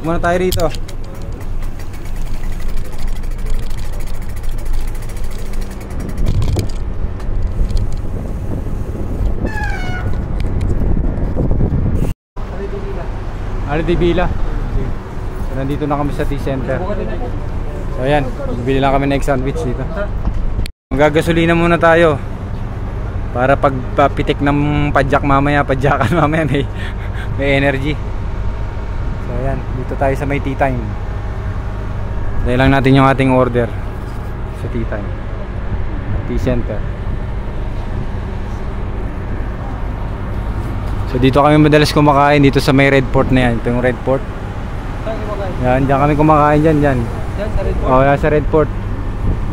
muna tayo rito. Ardibila. So, nandito na kami sa T-Center. So ayan, bibili lang kami ng egg sandwich dito. Magagasolina muna tayo para pagpapitik ng padjak mamaya, padjakan mamaya may energy. So ayan, dito tayo sa may tea time. Dahil lang natin yung ating order sa tea time, T-Center. So dito kami madalas kumakain, dito sa may Red Port na yan. Ito yung Red Port. Yan, dyan kami kumakain dyan. Yan sa Red Port? Oo, yan sa Red Port.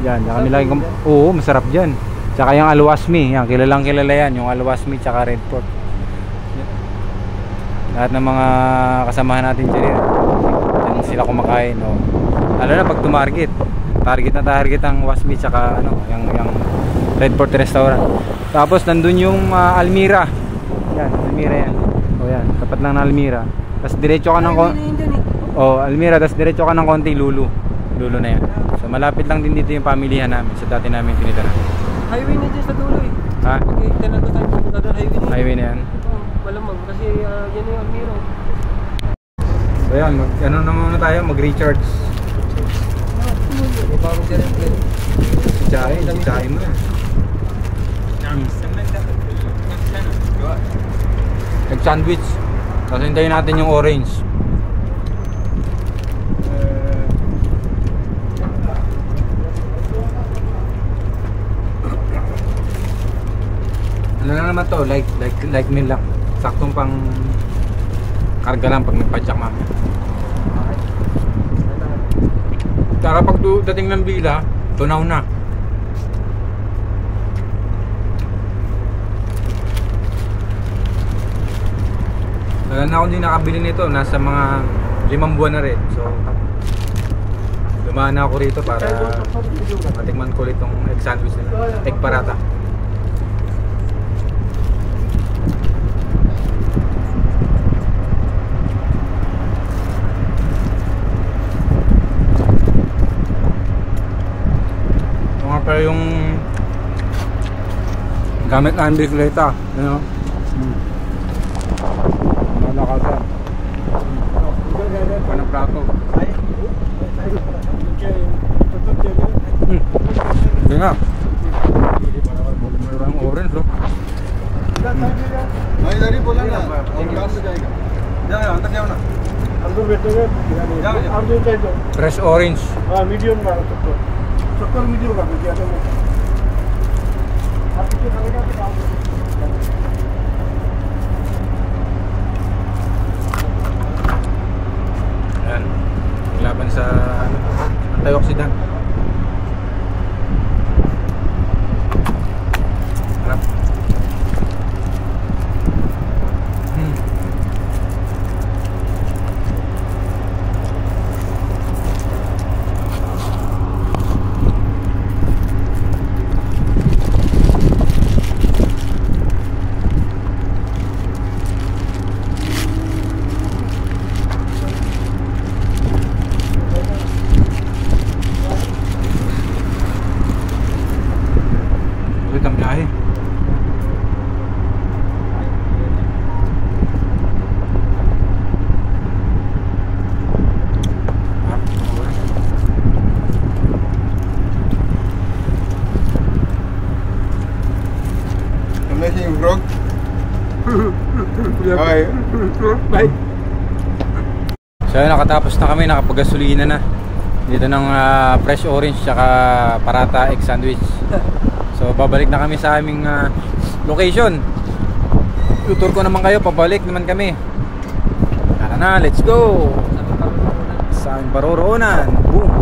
Yan kami lagi oo, masarap dyan. Tsaka yung Alwasmi, yan, kilalang kilala yan. Yung Alwasmi tsaka Red Port. Lahat ng mga kasamahan natin dyan, dyan sila kumakain. Oh. Lalo na pag tumarget. Target ang Wasmi tsaka ano, yung Red Port restaurant. Tapos nandun yung Almira. Yan, Almira yan. O yan, tapat lang ng Almira. Tapos diretso ka ng Almira, tapos diretso ka ng konti, Lulu na yan. So malapit lang din dito yung pamilihan namin sa dati namin tinitira. Highway na dyan sa dulo eh. Ha? Okay, talaga tayo pupunta doon, highway na. Highway na yan? Oo, malamang kasi yan yung Almira. So yan, ano na muna tayo, mag-recharge. May bagong dyan yung plane. Chichahin mo yan. Egg sandwich. Tapos hintayin natin yung orange. Ano na naman to? Like meal lang. Saktong pang karga lang pag nagpadyak mamaya. Tara pag dating ng bila, tunaw na. Wala na akong din nakabili nito, nasa mga 5 buwan na rin. So dumaan na ako rito para matikman ko ulit itong egg sandwich nila, egg parata. Ito nga pala yung gamit na bicicleta, ano? Nakaka. Panang plato. Hindi nga. Mayroon orange, no? भाई इधर ही बोला ना और काम से जाएगा जाओ अंदर जाओ ना अंदर बैठोगे जाओ आप जो चाहिए Fresh orange. हां मीडियम का शक्कर मीडियम का क्या है आप कितने खाएगा तो काम Ayan. Laban sa antioxidant. Harap. Bye. So nakatapos na kami, nakapagasolina na dito ng fresh orange tsaka parata egg sandwich. So babalik na kami sa aming location. Tutur ko naman kayo, pabalik naman kami. Tara na, let's go! Saan paroroonan? Boom!